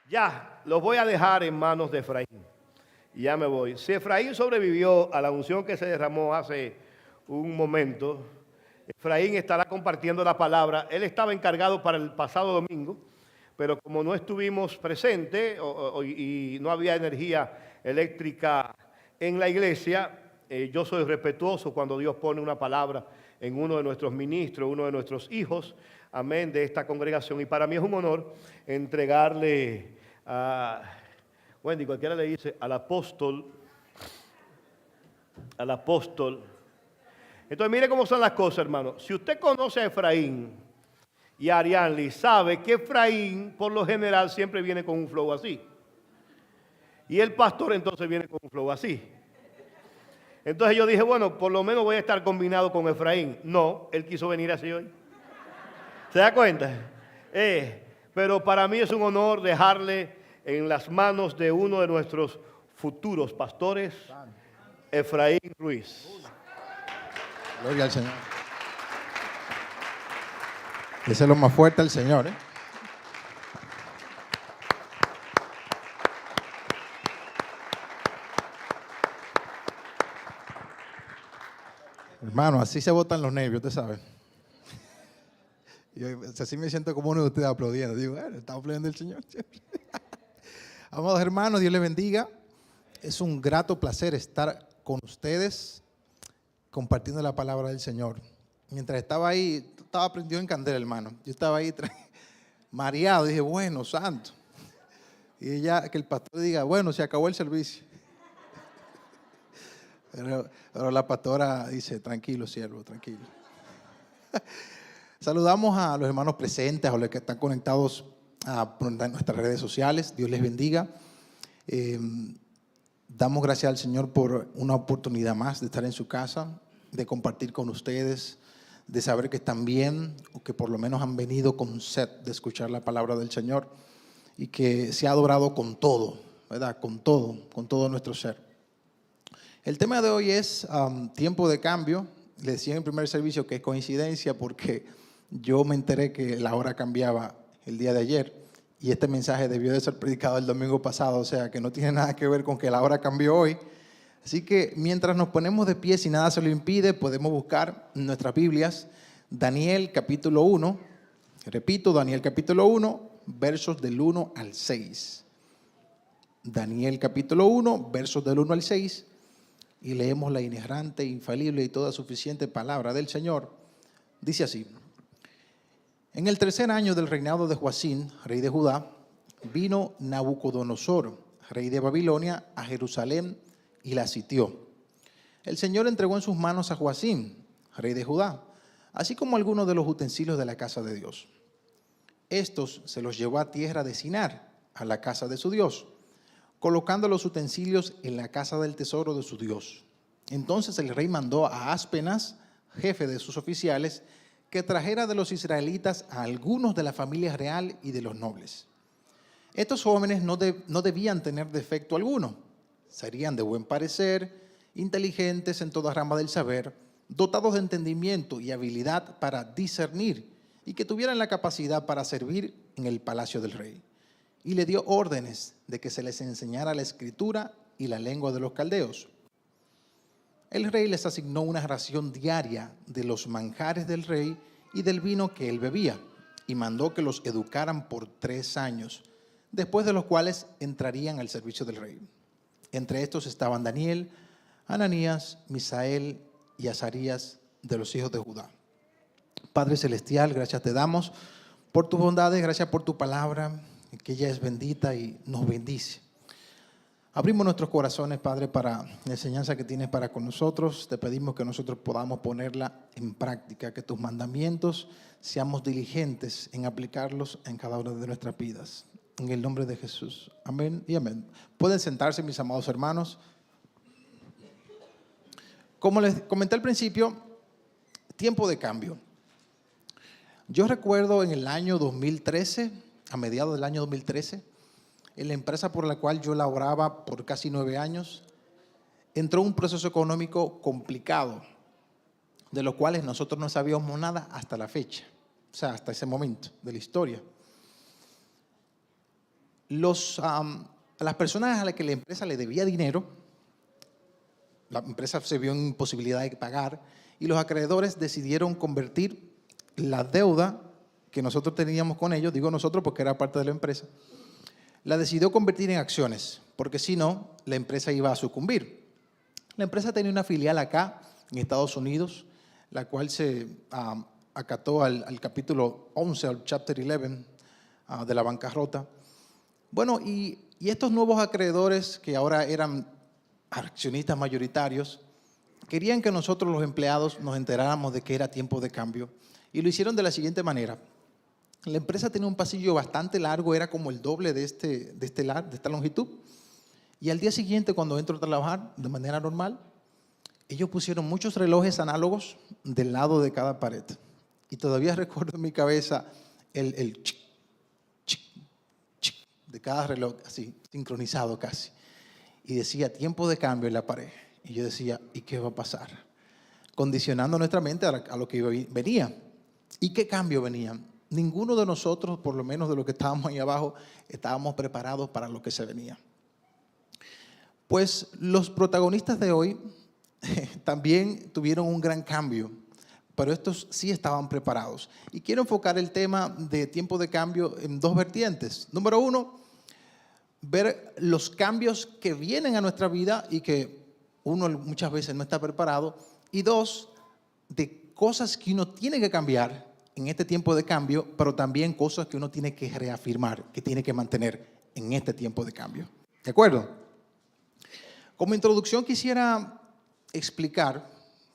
Ya, los voy a dejar en manos de Efraín. Y ya me voy. Si Efraín sobrevivió a la unción que se derramó hace un momento, Efraín estará compartiendo la palabra. Él estaba encargado para el pasado domingo, pero como no estuvimos presentes y no había energía eléctrica en la iglesia, yo soy respetuoso cuando Dios pone una palabra en uno de nuestros ministros, uno de nuestros hijos, amén, de esta congregación. Y para mí es un honor entregarle a Wendy, cualquiera le dice al apóstol. Entonces mire cómo son las cosas, hermano. Si usted conoce a Efraín y a Arianli, sabe que Efraín por lo general siempre viene con un flow así. Y el pastor entonces viene con un flow así. Entonces yo dije, bueno, por lo menos voy a estar combinado con Efraín. No, él quiso venir así hoy. ¿Se da cuenta? Pero para mí es un honor dejarle en las manos de uno de nuestros futuros pastores, Efraín Ruiz. Gloria al Señor. Ese es lo más fuerte al Señor, ¿eh? Hermano, así se botan los nervios, usted sabe. Yo así me siento como uno de ustedes aplaudiendo. Digo, bueno, estamos aplaudiendo al Señor. Amados hermanos, Dios les bendiga. Es un grato placer estar con ustedes compartiendo la palabra del Señor. Mientras estaba ahí, estaba prendido en candela, hermano. Yo estaba ahí mareado. Dije, bueno, santo. Y ya que el pastor diga, bueno, se acabó el servicio. Pero la pastora dice, tranquilo, siervo, tranquilo. Saludamos a los hermanos presentes, a los que están conectados a nuestras redes sociales. Dios les bendiga. Damos gracias al Señor por una oportunidad más de estar en su casa, de compartir con ustedes, de saber que están bien o que por lo menos han venido con sed de escuchar la palabra del Señor y que se ha adorado con todo, ¿verdad? Con todo nuestro ser. El tema de hoy es tiempo de cambio. Le decía en el primer servicio que es coincidencia porque yo me enteré que la hora cambiaba el día de ayer y este mensaje debió de ser predicado el domingo pasado, o sea que no tiene nada que ver con que la hora cambió hoy. Así que mientras nos ponemos de pie, si nada se lo impide, podemos buscar en nuestras Biblias Daniel capítulo 1. Repito, Daniel capítulo 1, versos del 1 al 6. Daniel capítulo 1, versos del 1 al 6. Y leemos la inerrante, infalible y toda suficiente palabra del Señor. Dice así: en el tercer año del reinado de Joacín, rey de Judá, vino Nabucodonosor, rey de Babilonia, a Jerusalén y la sitió. El Señor entregó en sus manos a Joacín, rey de Judá, así como algunos de los utensilios de la casa de Dios. Estos se los llevó a tierra de Sinar, a la casa de su Dios, colocando los utensilios en la casa del tesoro de su Dios. Entonces el rey mandó a Aspenas, jefe de sus oficiales, que trajera de los israelitas a algunos de la familia real y de los nobles. Estos jóvenes no debían tener defecto alguno, serían de buen parecer, inteligentes en toda rama del saber, dotados de entendimiento y habilidad para discernir y que tuvieran la capacidad para servir en el palacio del rey. Y le dio órdenes de que se les enseñara la escritura y la lengua de los caldeos. El rey les asignó una ración diaria de los manjares del rey y del vino que él bebía, y mandó que los educaran por 3 años, después de los cuales entrarían al servicio del rey. Entre estos estaban Daniel, Ananías, Misael y Azarías de los hijos de Judá. Padre celestial, gracias te damos por tus bondades, gracias por tu palabra, que ella es bendita y nos bendice. Abrimos nuestros corazones, Padre, para la enseñanza que tienes para con nosotros. Te pedimos que nosotros podamos ponerla en práctica, que tus mandamientos seamos diligentes en aplicarlos en cada una de nuestras vidas. En el nombre de Jesús. Amén y amén. Pueden sentarse, mis amados hermanos. Como les comenté al principio, tiempo de cambio. Yo recuerdo en el año 2013, a mediados del año 2013, en la empresa por la cual yo laboraba por casi 9 años, entró un proceso económico complicado, de los cuales nosotros no sabíamos nada hasta la fecha, o sea, hasta ese momento de la historia. a las personas a las que la empresa le debía dinero, la empresa se vio en imposibilidad de pagar y los acreedores decidieron convertir la deuda que nosotros teníamos con ellos, digo nosotros porque era parte de la empresa, la decidió convertir en acciones, porque si no, la empresa iba a sucumbir. La empresa tenía una filial acá, en Estados Unidos, la cual se acató al capítulo 11, al chapter 11 de la bancarrota. Bueno, y estos nuevos acreedores, que ahora eran accionistas mayoritarios, querían que nosotros los empleados nos enteráramos de que era tiempo de cambio. Y lo hicieron de la siguiente manera. La empresa tenía un pasillo bastante largo, era como el doble de esta longitud. Y al día siguiente, cuando entro a trabajar de manera normal, ellos pusieron muchos relojes análogos del lado de cada pared. Y todavía recuerdo en mi cabeza el chic, chic, chic de cada reloj, así, sincronizado casi. Y decía, tiempo de cambio en la pared. Y yo decía, ¿y qué va a pasar? Condicionando nuestra mente a lo que venía. ¿Y qué cambio venía? Ninguno de nosotros, por lo menos de los que estábamos ahí abajo, estábamos preparados para lo que se venía. Pues los protagonistas de hoy también tuvieron un gran cambio, pero estos sí estaban preparados. Y quiero enfocar el tema de tiempo de cambio en dos vertientes. Número uno, ver los cambios que vienen a nuestra vida y que uno muchas veces no está preparado. Y dos, de cosas que uno tiene que cambiar en este tiempo de cambio, pero también cosas que uno tiene que reafirmar, que tiene que mantener en este tiempo de cambio. ¿De acuerdo? Como introducción quisiera explicar,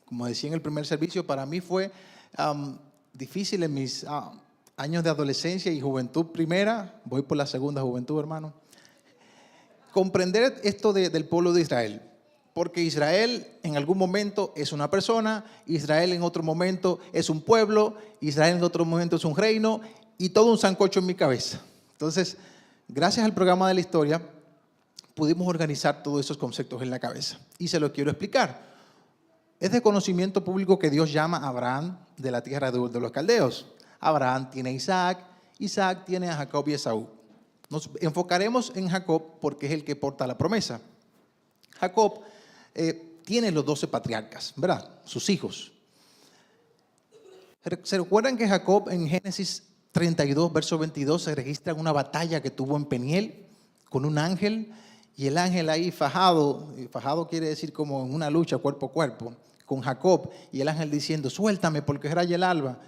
como decía en el primer servicio, para mí fue difícil en mis años de adolescencia y juventud primera, voy por la segunda juventud, hermano, comprender esto del pueblo de Israel. Porque Israel en algún momento es una persona, Israel en otro momento es un pueblo, Israel en otro momento es un reino y todo un sancocho en mi cabeza. Entonces, gracias al programa de la historia, pudimos organizar todos esos conceptos en la cabeza. Y se lo quiero explicar. Es de conocimiento público que Dios llama a Abraham de la tierra de los caldeos. Abraham tiene a Isaac, Isaac tiene a Jacob y Esaú. Nos enfocaremos en Jacob porque es el que porta la promesa. Jacob tiene los 12 patriarcas, ¿verdad? Sus hijos. ¿Se recuerdan que Jacob en Génesis 32, verso 22, se registra una batalla que tuvo en Peniel con un ángel? Y el ángel ahí fajado quiere decir como en una lucha cuerpo a cuerpo, con Jacob. Y el ángel diciendo, suéltame porque raya el alba.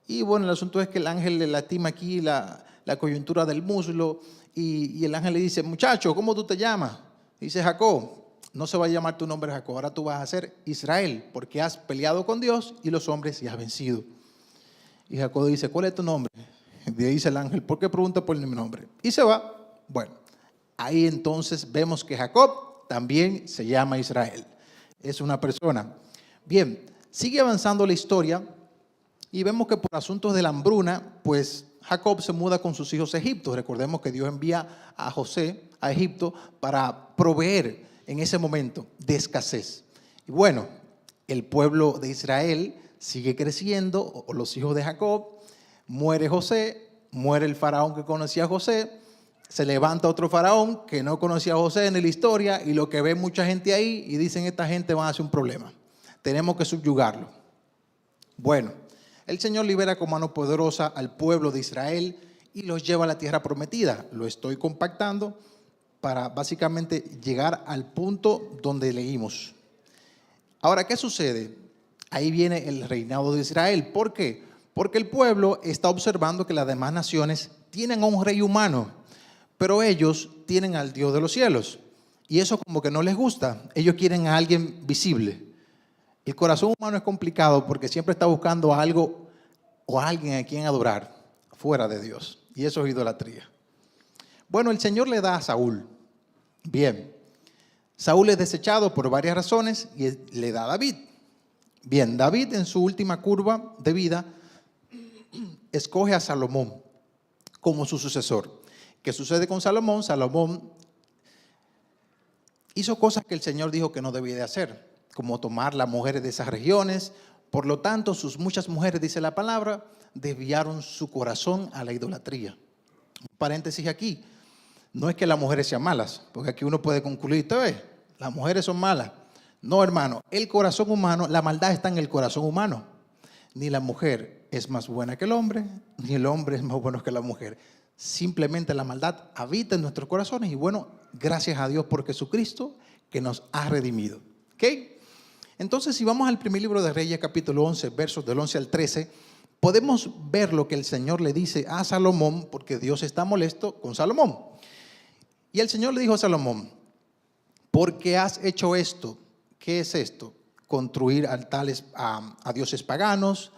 Y bueno, el asunto es que el ángel le lastima aquí la coyuntura del muslo. Y el ángel le dice, muchacho, ¿cómo tú te llamas? Dice Jacob. No se va a llamar tu nombre Jacob, ahora tú vas a ser Israel, porque has peleado con Dios y los hombres y has vencido. Y Jacob dice, ¿cuál es tu nombre? Y dice el ángel, ¿por qué pregunta por mi nombre? Y se va. Bueno, ahí entonces vemos que Jacob también se llama Israel. Es una persona. Bien, sigue avanzando la historia y vemos que por asuntos de la hambruna, pues Jacob se muda con sus hijos a Egipto. Recordemos que Dios envía a José a Egipto para proveer en ese momento de escasez. Y bueno, el pueblo de Israel sigue creciendo, o los hijos de Jacob, muere José, muere el faraón que conocía a José, se levanta otro faraón que no conocía a José en la historia y lo que ve mucha gente ahí y dicen esta gente va a hacer un problema, tenemos que subyugarlo. Bueno, el Señor libera con mano poderosa al pueblo de Israel y los lleva a la tierra prometida. Lo estoy compactando para básicamente llegar al punto donde leímos. Ahora, ¿qué sucede? Ahí viene el reinado de Israel. ¿Por qué? Porque el pueblo está observando que las demás naciones tienen a un rey humano, pero ellos tienen al Dios de los cielos. Y eso como que no les gusta. Ellos quieren a alguien visible. El corazón humano es complicado porque siempre está buscando a algo o a alguien a quien adorar fuera de Dios. Y eso es idolatría. Bueno, el Señor le da a Saúl. Bien, Saúl es desechado por varias razones y le da a David. Bien, David en su última curva de vida escoge a Salomón como su sucesor. ¿Qué sucede con Salomón? Salomón hizo cosas que el Señor dijo que no debía de hacer, como tomar las mujeres de esas regiones. Por lo tanto, sus muchas mujeres, dice la palabra, desviaron su corazón a la idolatría. Un paréntesis aquí. No es que las mujeres sean malas, porque aquí uno puede concluir, ¿usted ve? Las mujeres son malas. No, hermano, el corazón humano, la maldad está en el corazón humano. Ni la mujer es más buena que el hombre, ni el hombre es más bueno que la mujer. Simplemente la maldad habita en nuestros corazones y bueno, gracias a Dios por Jesucristo que nos ha redimido. ¿Ok? Entonces, si vamos al primer libro de Reyes, capítulo 11, versos del 11 al 13, podemos ver lo que el Señor le dice a Salomón, porque Dios está molesto con Salomón. Y el Señor le dijo a Salomón, ¿por qué has hecho esto? ¿Qué es esto? Construir altares a dioses paganos,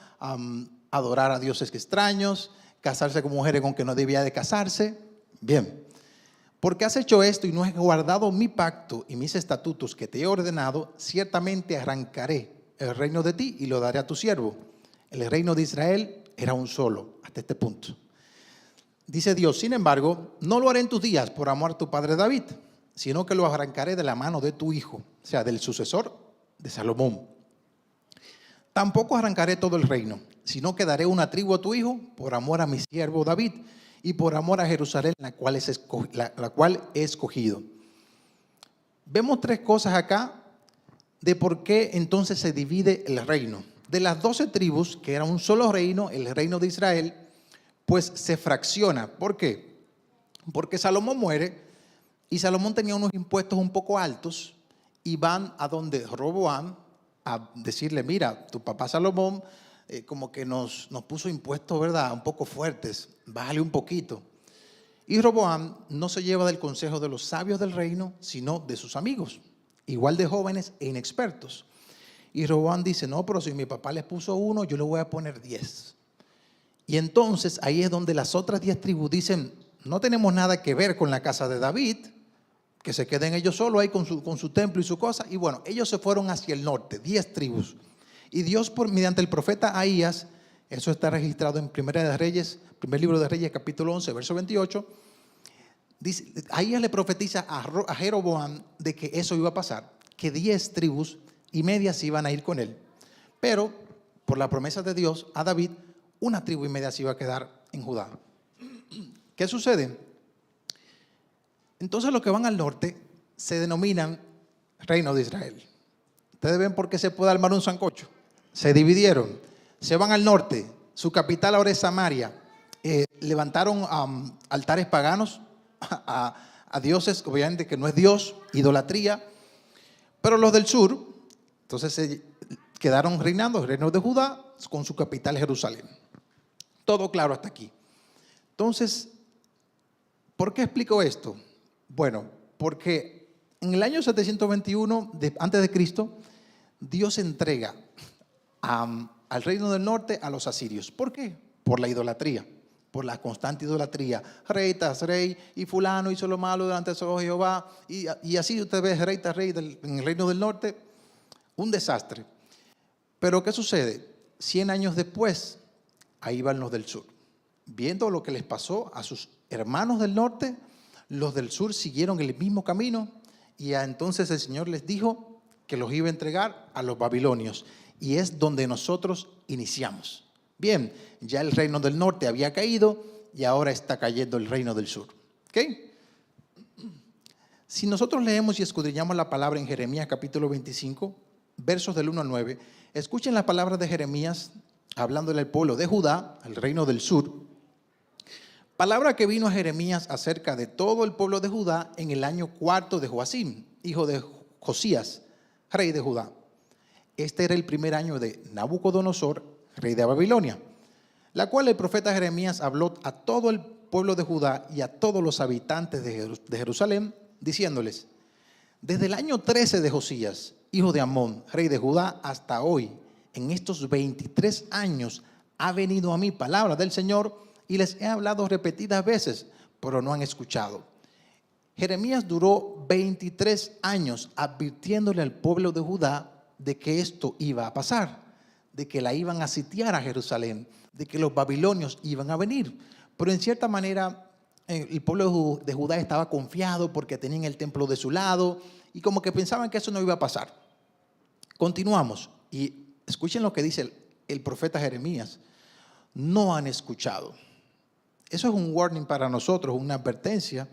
adorar a dioses extraños, casarse con mujeres con que no debía de casarse. Bien, porque has hecho esto y no has guardado mi pacto y mis estatutos que te he ordenado, ciertamente arrancaré el reino de ti y lo daré a tu siervo. El reino de Israel era un solo, hasta este punto. Dice Dios, sin embargo, no lo haré en tus días por amor a tu padre David, sino que lo arrancaré de la mano de tu hijo, o sea, del sucesor de Salomón. Tampoco arrancaré todo el reino, sino que daré una tribu a tu hijo por amor a mi siervo David y por amor a Jerusalén, la cual he escogido. Vemos tres cosas acá de por qué entonces se divide el reino. De las 12 tribus, que era un solo reino, el reino de Israel, pues se fracciona. ¿Por qué? Porque Salomón muere y Salomón tenía unos impuestos un poco altos y van a donde Roboam a decirle, mira, tu papá Salomón como que nos puso impuestos, ¿verdad? Un poco fuertes, bájale un poquito. Y Roboam no se lleva del consejo de los sabios del reino, sino de sus amigos, igual de jóvenes e inexpertos. Y Roboam dice, no, pero si mi papá les puso 1, yo le voy a poner 10. Y entonces ahí es donde las otras 10 tribus dicen, no tenemos nada que ver con la casa de David, que se queden ellos solos ahí con su templo y su cosa. Y bueno, ellos se fueron hacia el norte, 10 tribus. Y Dios, mediante el profeta Ahías, eso está registrado en primer libro de Reyes, capítulo 11, verso 28, dice, Ahías le profetiza a Jeroboam de que eso iba a pasar, que 10 tribus y media se iban a ir con él. Pero, por la promesa de Dios a David, una tribu y media se iba a quedar en Judá. ¿Qué sucede? Entonces los que van al norte se denominan Reino de Israel. Ustedes ven por qué se puede armar un sancocho. Se dividieron, se van al norte, su capital ahora es Samaria. Levantaron altares paganos a dioses, obviamente que no es Dios, idolatría. Pero los del sur, entonces se quedaron reinando, el reino de Judá, con su capital Jerusalén. Todo claro hasta aquí. Entonces, ¿por qué explico esto? Bueno, porque en el año 721 antes de Cristo, Dios entrega al reino del norte a los asirios. ¿Por qué? Por la idolatría, por la constante idolatría. Rey tras rey, y fulano hizo lo malo delante de Jehová, y así usted ve rey tras rey en el reino del norte, un desastre. Pero ¿qué sucede? 100 años después, ahí van los del sur. Viendo lo que les pasó a sus hermanos del norte, los del sur siguieron el mismo camino y entonces el Señor les dijo que los iba a entregar a los babilonios. Y es donde nosotros iniciamos. Bien, ya el reino del norte había caído y ahora está cayendo el reino del sur. ¿Ok? Si nosotros leemos y escudriñamos la palabra en Jeremías capítulo 25, versos del 1 al 9, escuchen las palabras de Jeremías hablándole al pueblo de Judá, al reino del sur. Palabra que vino a Jeremías acerca de todo el pueblo de Judá en el año 4 de Joacim, hijo de Josías, rey de Judá. Este era el primer año de Nabucodonosor, rey de Babilonia, la cual el profeta Jeremías habló a todo el pueblo de Judá y a todos los habitantes de Jerusalén, diciéndoles, desde el año 13 de Josías, hijo de Amón, rey de Judá, hasta hoy, en estos 23 años, ha venido a mí palabra del Señor y les he hablado repetidas veces, pero no han escuchado. Jeremías duró 23 años advirtiéndole al pueblo de Judá de que esto iba a pasar, de que la iban a sitiar a Jerusalén, de que los babilonios iban a venir. Pero en cierta manera el pueblo de Judá estaba confiado porque tenían el templo de su lado y como que pensaban que eso no iba a pasar. Continuamos y escuchen lo que dice el profeta Jeremías. No han escuchado. Eso es un warning para nosotros, una advertencia.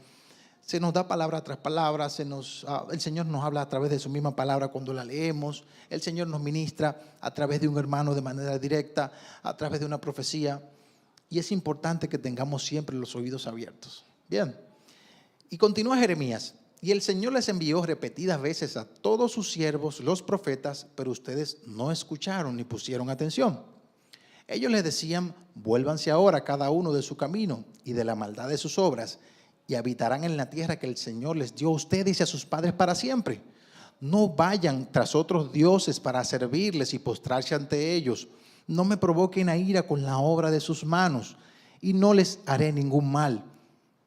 se nos da palabra tras palabra, el Señor nos habla a través de su misma palabra cuando la leemos, el Señor nos ministra a través de un hermano de manera directa, a través de una profecía, y es importante que tengamos siempre los oídos abiertos. Bien, y continúa Jeremías: y el Señor les envió repetidas veces a todos sus siervos, los profetas, pero ustedes no escucharon ni pusieron atención. Ellos les decían: vuélvanse ahora cada uno de su camino y de la maldad de sus obras, y habitarán en la tierra que el Señor les dio a ustedes y a sus padres para siempre. No vayan tras otros dioses para servirles y postrarse ante ellos. No me provoquen a ira con la obra de sus manos, y no les haré ningún mal.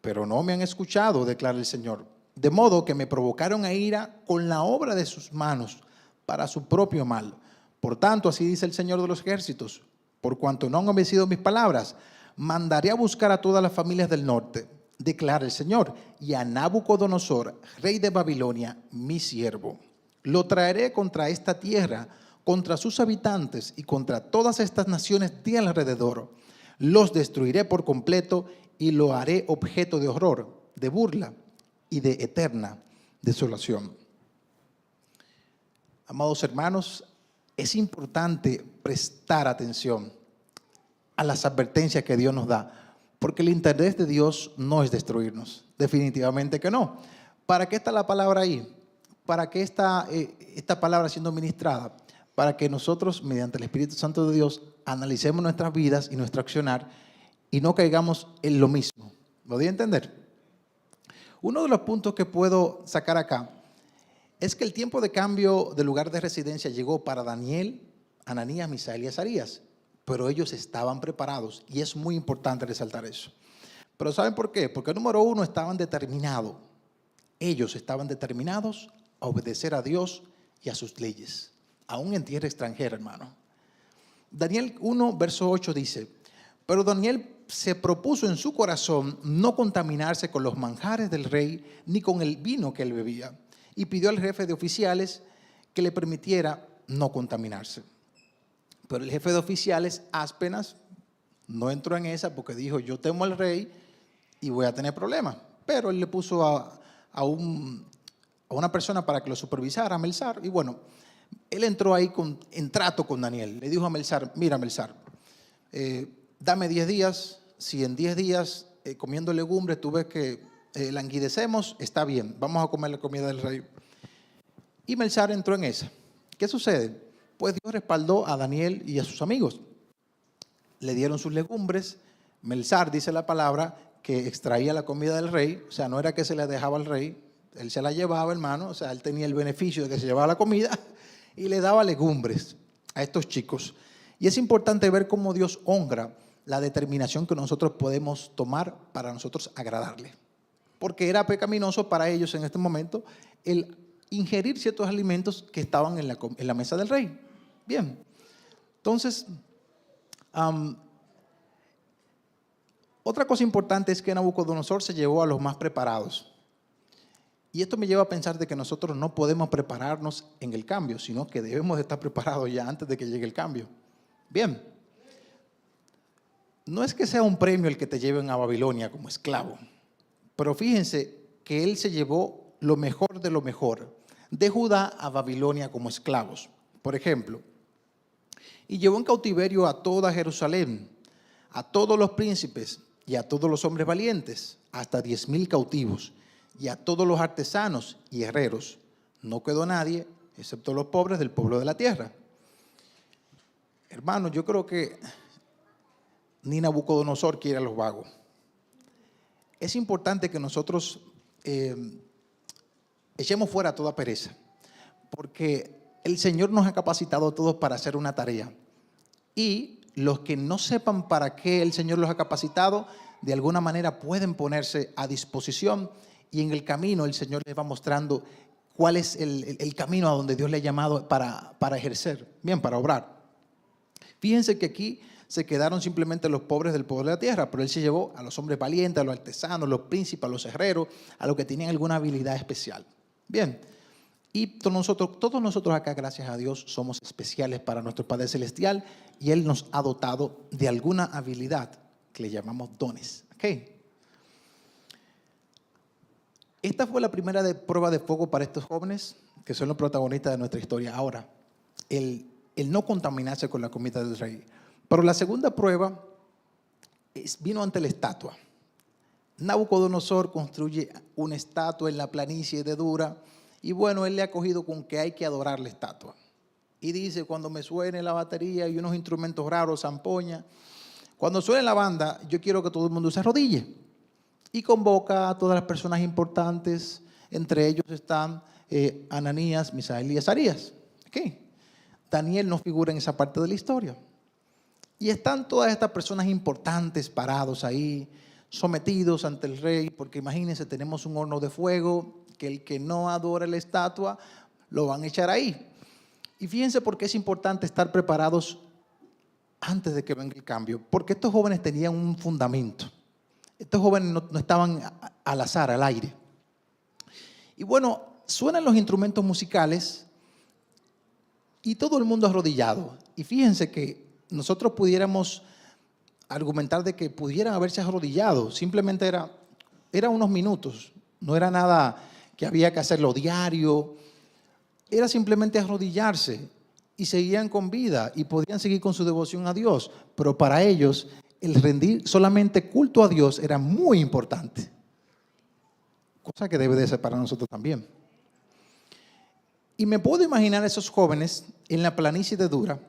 Pero no me han escuchado, declara el Señor. De modo que me provocaron a ira con la obra de sus manos para su propio mal. Por tanto, así dice el Señor de los ejércitos: por cuanto no han obedecido mis palabras, mandaré a buscar a todas las familias del norte, declara el Señor, y a Nabucodonosor, rey de Babilonia, mi siervo. Lo traeré contra esta tierra, contra sus habitantes y contra todas estas naciones de alrededor. Los destruiré por completo y lo haré objeto de horror, de burla y de eterna desolación. Amados hermanos, es importante prestar atención a las advertencias que Dios nos da, porque el interés de Dios no es destruirnos, definitivamente que no. ¿Para qué está la palabra ahí? ¿Para qué está esta palabra siendo ministrada? Para que nosotros, mediante el Espíritu Santo de Dios, analicemos nuestras vidas y nuestro accionar y no caigamos en lo mismo. ¿Lo doy a entender? Uno de los puntos que puedo sacar acá es que el tiempo de cambio de lugar de residencia llegó para Daniel, Ananías, Misael y Azarías, pero ellos estaban preparados, y es muy importante resaltar eso. Pero ¿saben por qué? Porque número uno, estaban determinados. Ellos estaban determinados a obedecer a Dios y a sus leyes, aún en tierra extranjera, hermano. Daniel 1, verso 8 dice: pero Daniel se propuso en su corazón no contaminarse con los manjares del rey ni con el vino que él bebía, y pidió al jefe de oficiales que le permitiera no contaminarse. Pero el jefe de oficiales, Aspenas, no entró en esa porque dijo: yo temo al rey y voy a tener problemas. Pero él le puso a una persona para que lo supervisara, a Melsar, y bueno, él entró ahí en trato con Daniel. Le dijo a Melsar: mira, Melsar, dame 10 días, si en 10 días comiendo legumbres tú ves que languidecemos, está bien, vamos a comer la comida del rey. Y Melsar entró en esa. ¿Qué sucede? Pues Dios respaldó a Daniel y a sus amigos. Le dieron sus legumbres. Melsar, dice la palabra, que extraía la comida del rey. O sea, no era que se la dejaba al rey, él se la llevaba, hermano. O sea, él tenía el beneficio de que se llevaba la comida y le daba legumbres a estos chicos. Y es importante ver cómo Dios honra la determinación que nosotros podemos tomar para nosotros agradarle. Porque era pecaminoso para ellos en este momento el ingerir ciertos alimentos que estaban en la mesa del rey. Bien, entonces, otra cosa importante es que Nabucodonosor se llevó a los más preparados. Y esto me lleva a pensar de que nosotros no podemos prepararnos en el cambio, sino que debemos de estar preparados ya antes de que llegue el cambio. Bien, no es que sea un premio el que te lleven a Babilonia como esclavo, pero fíjense que él se llevó lo mejor de lo mejor, de Judá a Babilonia como esclavos. Por ejemplo, y llevó en cautiverio a toda Jerusalén, a todos los príncipes y a todos los hombres valientes, hasta 10,000 cautivos, y a todos los artesanos y herreros. No quedó nadie, excepto los pobres del pueblo de la tierra. Hermano, yo creo que ni Nabucodonosor quiere a los vagos. Es importante que nosotros echemos fuera toda pereza, porque el Señor nos ha capacitado a todos para hacer una tarea. Y los que no sepan para qué el Señor los ha capacitado, de alguna manera pueden ponerse a disposición, y en el camino el Señor les va mostrando cuál es el camino a donde Dios le ha llamado para ejercer, bien, para obrar. Fíjense que aquí se quedaron simplemente los pobres del pueblo de la tierra, pero él se llevó a los hombres valientes, a los artesanos, los príncipes, a los herreros, a los que tenían alguna habilidad especial. Bien, y todos nosotros acá, gracias a Dios, somos especiales para nuestro Padre Celestial, y Él nos ha dotado de alguna habilidad que le llamamos dones. ¿Okay? Esta fue la primera prueba de fuego para estos jóvenes que son los protagonistas de nuestra historia. Ahora, el no contaminarse con la comida del rey. Pero la segunda prueba vino ante la estatua. Nabucodonosor construye una estatua en la planicie de Dura y bueno, él le ha cogido con que hay que adorar la estatua. Y dice, cuando me suene la batería y unos instrumentos raros, zampoña, cuando suene la banda, yo quiero que todo el mundo se arrodille. Y convoca a todas las personas importantes, entre ellos están Ananías, Misael y Azarías. ¿Qué? Daniel no figura en esa parte de la historia. Y están todas estas personas importantes parados ahí, sometidos ante el rey, porque imagínense, tenemos un horno de fuego, que el que no adora la estatua, lo van a echar ahí. Y fíjense por qué es importante estar preparados antes de que venga el cambio, porque estos jóvenes tenían un fundamento. Estos jóvenes no estaban al azar, al aire. Y bueno, suenan los instrumentos musicales y todo el mundo arrodillado. Y fíjense que nosotros pudiéramos argumentar de que pudieran haberse arrodillado. Simplemente era unos minutos. No era nada que había que hacerlo diario. Era simplemente arrodillarse y seguían con vida y podían seguir con su devoción a Dios. Pero para ellos, el rendir solamente culto a Dios era muy importante. Cosa que debe de ser para nosotros también. Y me puedo imaginar a esos jóvenes en la planicie de Dura,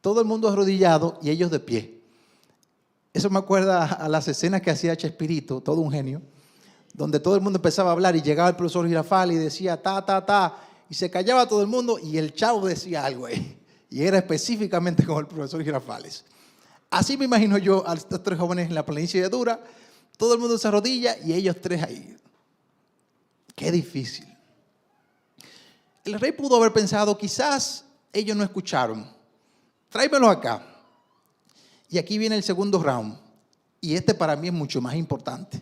todo el mundo arrodillado y ellos de pie. Eso me acuerda a las escenas que hacía Chespirito, todo un genio, donde todo el mundo empezaba a hablar y llegaba el profesor Girafales y decía ta, y se callaba todo el mundo y el chavo decía algo ahí. Y era específicamente como el profesor Girafales. Así me imagino yo a estos tres jóvenes en la planicie de Dura, todo el mundo se arrodilla y ellos tres ahí. Qué difícil. El rey pudo haber pensado, quizás ellos no escucharon. Tráemelos acá. Y aquí viene el segundo round. Y este para mí es mucho más importante.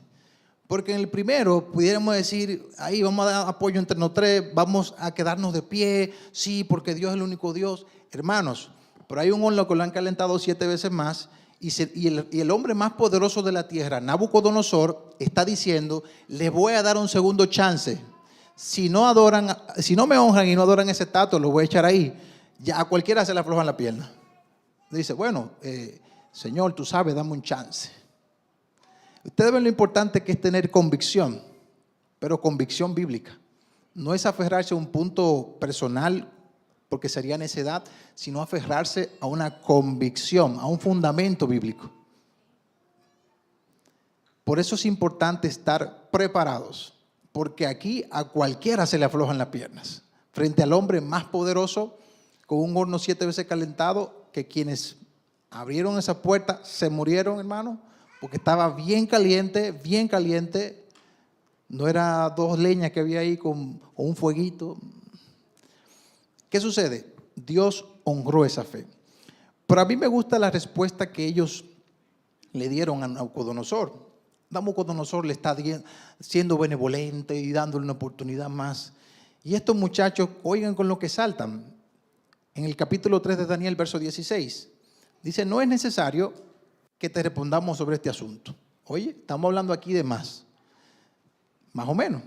Porque en el primero pudiéramos decir, ahí vamos a dar apoyo entre nosotros tres, vamos a quedarnos de pie, sí, porque Dios es el único Dios. Hermanos, pero hay un horno que lo han calentado 7 veces más y el hombre más poderoso de la tierra, Nabucodonosor, está diciendo, les voy a dar un segundo chance. Si no me honran y no adoran ese estatua, lo voy a echar ahí. Ya a cualquiera se le aflojan la pierna. Dice, bueno, Señor, tú sabes, dame un chance. Ustedes ven lo importante que es tener convicción, pero convicción bíblica. No es aferrarse a un punto personal, porque sería necedad, sino aferrarse a una convicción, a un fundamento bíblico. Por eso es importante estar preparados, porque aquí a cualquiera se le aflojan las piernas. Frente al hombre más poderoso, con un horno 7 veces calentado, que quienes abrieron esa puerta se murieron, hermano, porque estaba bien caliente, no era 2 leñas que había ahí con un fueguito. ¿Qué sucede? Dios honró esa fe. Pero a mí me gusta la respuesta que ellos le dieron a Nabucodonosor. Nabucodonosor le está siendo benevolente y dándole una oportunidad más. Y estos muchachos, oigan con lo que saltan. En el capítulo 3 de Daniel, verso 16, dice, no es necesario que te respondamos sobre este asunto. Oye, estamos hablando aquí de más o menos.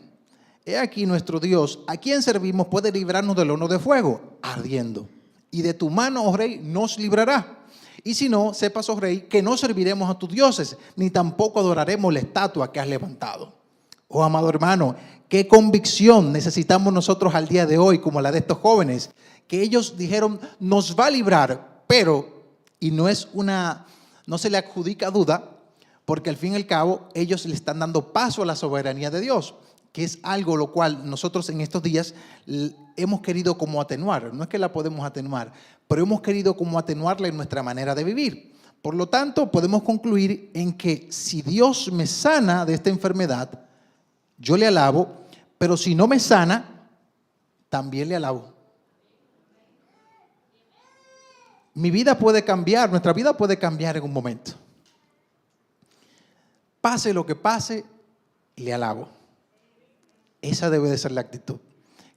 He aquí nuestro Dios, a quien servimos, puede librarnos del horno de fuego ardiendo. Y de tu mano, oh rey, nos librará. Y si no, sepas, oh rey, que no serviremos a tus dioses, ni tampoco adoraremos la estatua que has levantado. Oh, amado hermano, qué convicción necesitamos nosotros al día de hoy, como la de estos jóvenes, que ellos dijeron, nos va a librar, pero, y no se le adjudica duda, porque al fin y al cabo, ellos le están dando paso a la soberanía de Dios, que es algo lo cual nosotros en estos días hemos querido como atenuar. No es que la podemos atenuar, pero hemos querido como atenuarla en nuestra manera de vivir. Por lo tanto, podemos concluir en que si Dios me sana de esta enfermedad, yo le alabo, pero si no me sana, también le alabo. Mi vida puede cambiar, nuestra vida puede cambiar en un momento. Pase lo que pase, le alabo. Esa debe de ser la actitud.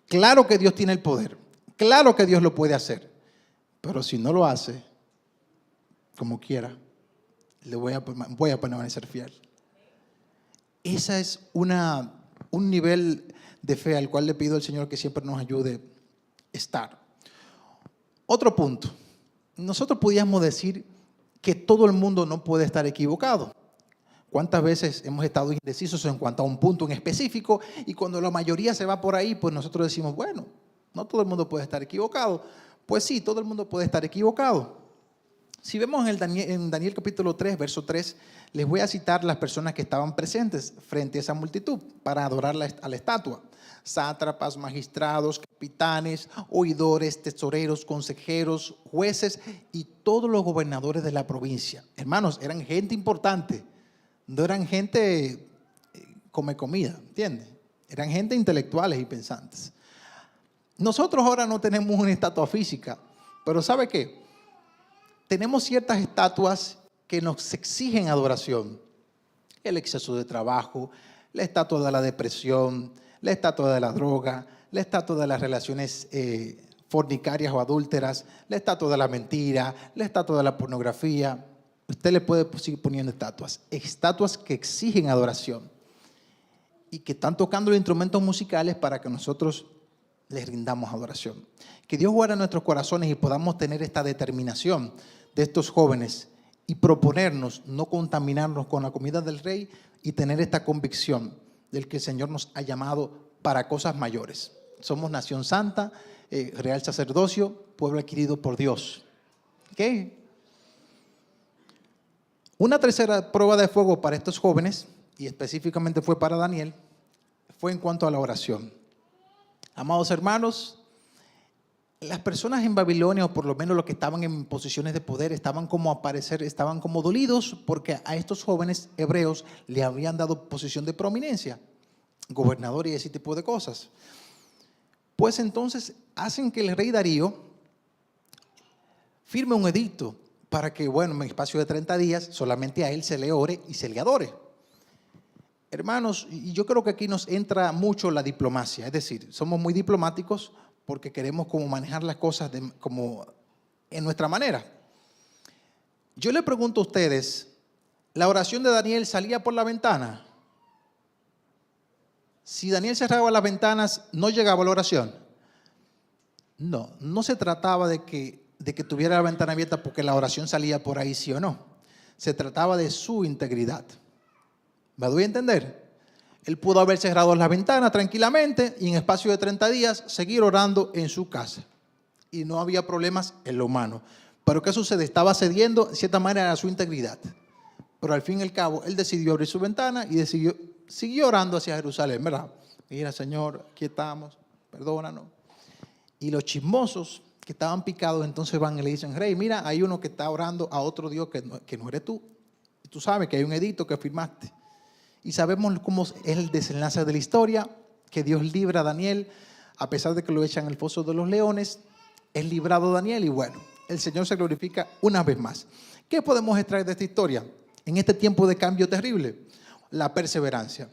Claro que Dios tiene el poder, claro que Dios lo puede hacer, pero si no lo hace, como quiera, voy a permanecer fiel. Esa es una un nivel de fe al cual le pido al Señor que siempre nos ayude a estar. Otro punto. Nosotros podríamos decir que todo el mundo no puede estar equivocado. ¿Cuántas veces hemos estado indecisos en cuanto a un punto en específico? Y cuando la mayoría se va por ahí, pues nosotros decimos, bueno, no todo el mundo puede estar equivocado. Pues sí, todo el mundo puede estar equivocado. Si vemos en Daniel capítulo 3, verso 3, les voy a citar las personas que estaban presentes frente a esa multitud para adorar a la estatua. Sátrapas, magistrados, capitanes, oidores, tesoreros, consejeros, jueces y todos los gobernadores de la provincia. Hermanos, eran gente importante. No eran gente come comida, ¿entiendes? Eran gente intelectuales y pensantes. Nosotros ahora no tenemos una estatua física, pero ¿sabe qué? Tenemos ciertas estatuas que nos exigen adoración. El exceso de trabajo, la estatua de la depresión, la estatua de la droga, la estatua de las relaciones fornicarias o adúlteras, la estatua de la mentira, la estatua de la pornografía. Usted le puede seguir poniendo estatuas que exigen adoración y que están tocando los instrumentos musicales para que nosotros les rindamos adoración. Que Dios guarde nuestros corazones y podamos tener esta determinación de estos jóvenes y proponernos no contaminarnos con la comida del Rey y tener esta convicción del que el Señor nos ha llamado para cosas mayores. Somos nación santa, real sacerdocio, pueblo adquirido por Dios. ¿Ok? Una tercera prueba de fuego para estos jóvenes, y específicamente fue para Daniel, fue en cuanto a la oración. Amados hermanos, las personas en Babilonia, o por lo menos los que estaban en posiciones de poder, estaban como dolidos porque a estos jóvenes hebreos le habían dado posición de prominencia, gobernador y ese tipo de cosas. Pues entonces hacen que el rey Darío firme un edicto para que, bueno, en el espacio de 30 días solamente a él se le ore y se le adore. Hermanos, y yo creo que aquí nos entra mucho la diplomacia, es decir, somos muy diplomáticos porque queremos como manejar las cosas como en nuestra manera. Yo le pregunto a ustedes, ¿la oración de Daniel salía por la ventana? Si Daniel cerraba las ventanas, ¿no llegaba la oración? No, no se trataba de que tuviera la ventana abierta porque la oración salía por ahí, sí o no. Se trataba de su integridad. ¿Me doy a entender? Él pudo haber cerrado la ventana tranquilamente y en espacio de 30 días seguir orando en su casa. Y no había problemas en lo humano. Pero ¿qué sucede? Estaba cediendo de cierta manera a su integridad. Pero al fin y al cabo, él decidió abrir su ventana y siguió orando hacia Jerusalén, ¿verdad? Mira, Señor, aquí estamos, perdónanos. Y los chismosos que estaban picados entonces van y le dicen, Rey, mira, hay uno que está orando a otro Dios que no eres tú. Y tú sabes que hay un edicto que firmaste. Y sabemos cómo es el desenlace de la historia, que Dios libra a Daniel, a pesar de que lo echan al foso de los leones, es librado Daniel y bueno, el Señor se glorifica una vez más. ¿Qué podemos extraer de esta historia? En este tiempo de cambio terrible, la perseverancia.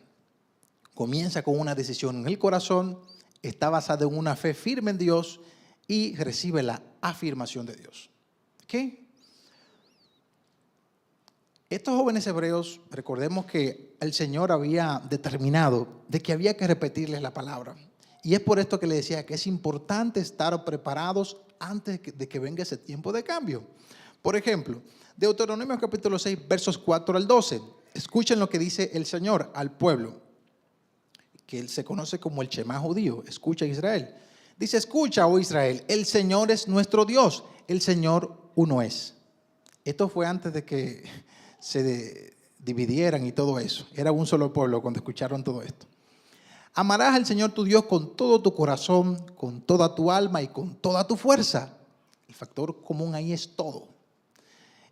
Comienza con una decisión en el corazón, está basada en una fe firme en Dios y recibe la afirmación de Dios. ¿Qué? Estos jóvenes hebreos, recordemos que el Señor había determinado de que había que repetirles la palabra. Y es por esto que le decía que es importante estar preparados antes de que venga ese tiempo de cambio. Por ejemplo, Deuteronomio capítulo 6, versos 4 al 12. Escuchen lo que dice el Señor al pueblo, que él se conoce como el Shema judío. Escucha, Israel. Dice, escucha, oh Israel, el Señor es nuestro Dios, el Señor uno es. Esto fue antes de que se dividieran y todo eso. Era un solo pueblo cuando escucharon todo esto. Amarás al Señor tu Dios con todo tu corazón, con toda tu alma y con toda tu fuerza. El factor común ahí es todo.